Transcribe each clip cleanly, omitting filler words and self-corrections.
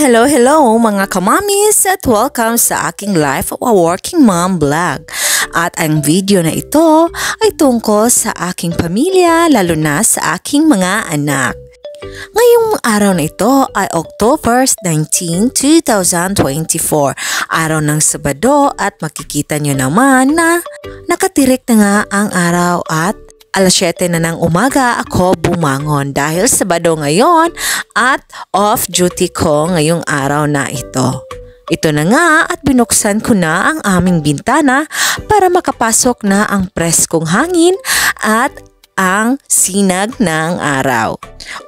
Hello mga kamamis at welcome sa aking Life of a Working Mom vlog. At ang video na ito ay tungkol sa aking pamilya, lalo na sa aking mga anak. Ngayong araw na ito ay October 19, 2024, araw ng Sabado at makikita nyo naman na nakatirik na nga ang araw at alas 7 na ng umaga ako bumangon dahil Sabado ngayon at off-duty ko ngayong araw na ito. Ito na nga at binuksan ko na ang aming bintana para makapasok na ang preskong hangin at ang sinag ng araw.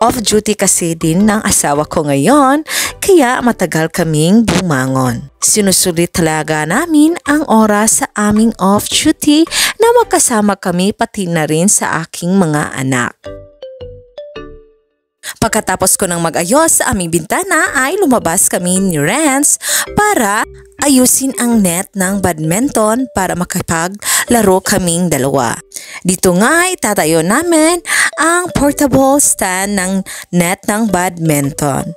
Off-duty kasi din ng asawa ko ngayon kaya matagal kaming bumangon. Sinusulit talaga namin ang oras sa aming off-duty na magkasama kami pati na rin sa aking mga anak. Pagkatapos ko ng mag-ayos sa aming bintana ay lumabas kami ni Renz para ayusin ang net ng badminton para makapaglaro kaming dalawa. Dito nga itatayo namin ang portable stand ng net ng badminton.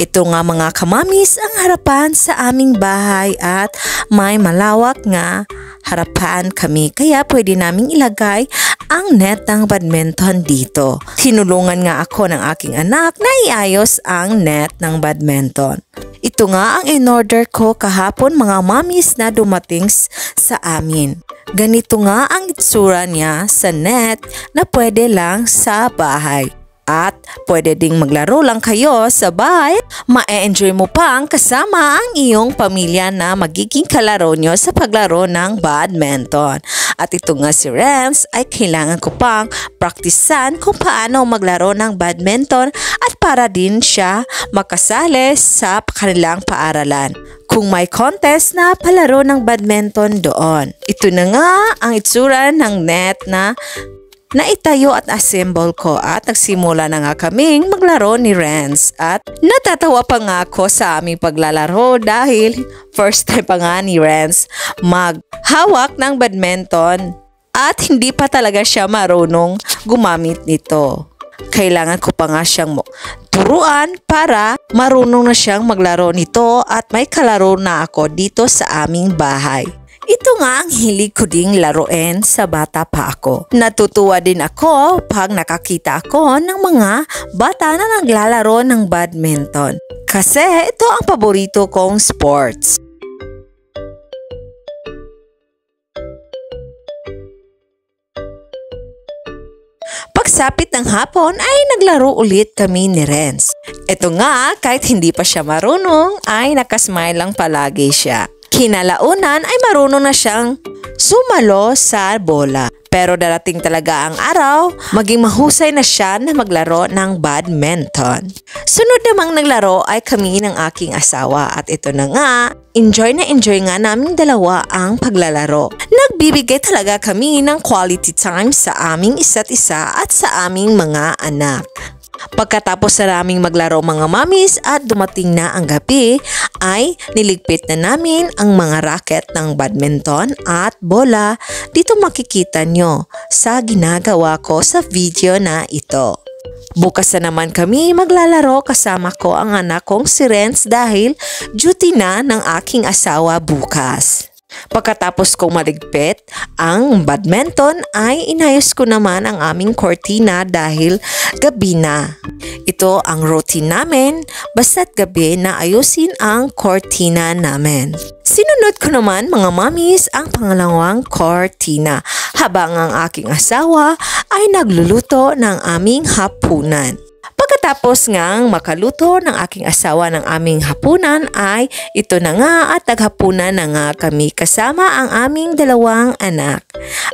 Ito nga mga kamamis ang harapan sa aming bahay at may malawak nga harapan kami kaya pwede naming ilagay ang net ng badminton dito. Tinulungan nga ako ng aking anak na iayos ang net ng badminton. Ito nga ang in-order ko kahapon mga mamis na dumating sa amin. Ganito nga ang itsura niya sa net na pwede lang sa bahay. At pwede ding maglaro lang kayo sa bahay. Ma-enjoy mo pang kasama ang iyong pamilya na magiging kalaro nyo sa paglaro ng badminton. At ito nga si Renz ay kailangan ko pang praktisan kung paano maglaro ng badminton at para din siya makasali sa kanilang paaralan kung may contest na palaro ng badminton doon. Ito na nga ang itsura ng net na naitayo at assemble ko at nagsimula na nga kaming maglaro ni Renz at natatawa pa nga ako sa aming paglalaro dahil first time pa nga ni Renz maghawak ng badminton at hindi pa talaga siya marunong gumamit nito. Kailangan ko pa nga siyang turuan para marunong na siyang maglaro nito at may kalaro na ako dito sa aming bahay. Ito nga ang hilig ko ding laruin sa bata pa ako. Natutuwa din ako pag nakakita ako ng mga bata na naglalaro ng badminton. Kasi ito ang paborito kong sports. Pagsapit ng hapon ay naglaro ulit kami ni Renz. Ito nga kahit hindi pa siya marunong ay nakasmile lang palagi siya. Kinalaunan ay marunong na siyang sumalo sa bola. Pero darating talaga ang araw, maging mahusay na siya na maglaro ng badminton. Sunod namang naglaro ay kami ng aking asawa at ito na nga, enjoy nga naming dalawa ang paglalaro. Nagbibigay talaga kami ng quality time sa aming isa't isa at sa aming mga anak. Pagkatapos na naming maglaro mga mamis at dumating na ang gabi ay niligpit na namin ang mga racket ng badminton at bola. Dito makikita nyo sa ginagawa ko sa video na ito. Bukas na naman kami maglalaro kasama ko ang anak kong si Renz dahil duty na ng aking asawa bukas. Pagkatapos kong maligpit ang badminton ay inayos ko naman ang aming kortina dahil gabi na. Ito ang routine namin, basta't gabi na ayusin ang kortina namin. Sinunod ko naman mga mamis ang pangalawang kortina habang ang aking asawa ay nagluluto ng aming hapunan. Pagkatapos ngang makaluto ng aking asawa ng aming hapunan ay ito na nga at naghapunan na nga kami kasama ang aming dalawang anak.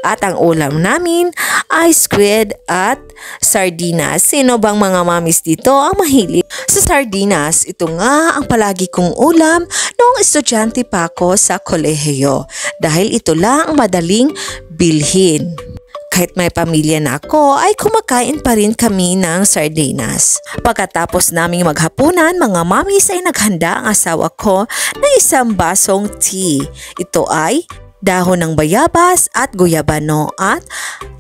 At ang ulam namin ay squid at sardinas. Sino bang mga mamis dito ang mahilig sa sardinas? Ito nga ang palagi kong ulam noong estudyante pa ako sa kolehiyo dahil ito lang ang madaling bilhin. Kahit may pamilya na ako ay kumakain pa rin kami ng sardinas. Pagkatapos naming maghapunan mga mamis ay naghanda ang asawa ko ng isang basong tea. Ito ay dahon ng bayabas at guyabano at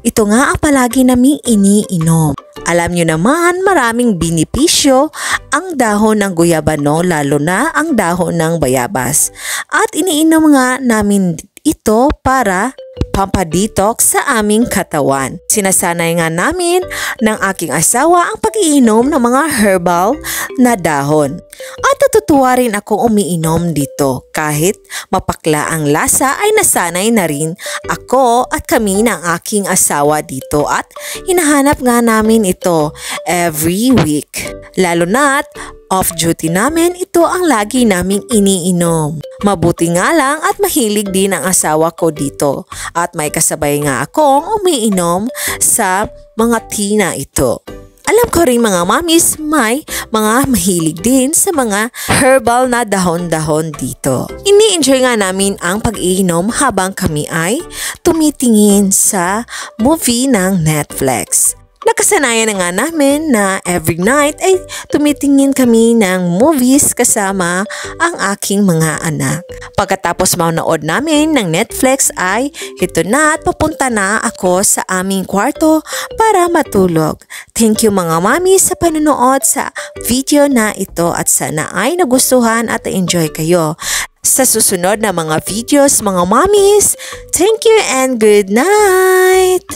ito nga ang palagi naming iniinom. Alam nyo naman maraming benepisyo ang dahon ng guyabano lalo na ang dahon ng bayabas. At iniinom nga namin ito para pampadetox sa aming katawan. Sinasanay nga namin ng aking asawa ang pag-iinom ng mga herbal na dahon. At natutuwa rin ako umiinom dito. Kahit mapakla ang lasa ay nasanay na rin ako at kami ng aking asawa dito at hinahanap nga namin ito every week. Lalo na't off-duty namin, ito ang lagi naming iniinom. Mabuti nga lang at mahilig din ang asawa ko dito. At may kasabay nga akong umiinom sa mga tea na ito. Alam ko rin mga mamis, may mga mahilig din sa mga herbal na dahon-dahon dito. Ini-enjoy nga namin ang pag-iinom habang kami ay tumitingin sa movie ng Netflix. Nakasanayan na nga namin na every night ay tumitingin kami ng movies kasama ang aking mga anak. Pagkatapos manood namin ng Netflix ay ito na at papunta na ako sa aming kwarto para matulog. Thank you mga mami sa panonood sa video na ito at sana ay nagustuhan at enjoy kayo. Sa susunod na mga videos mga mamis, thank you and good night!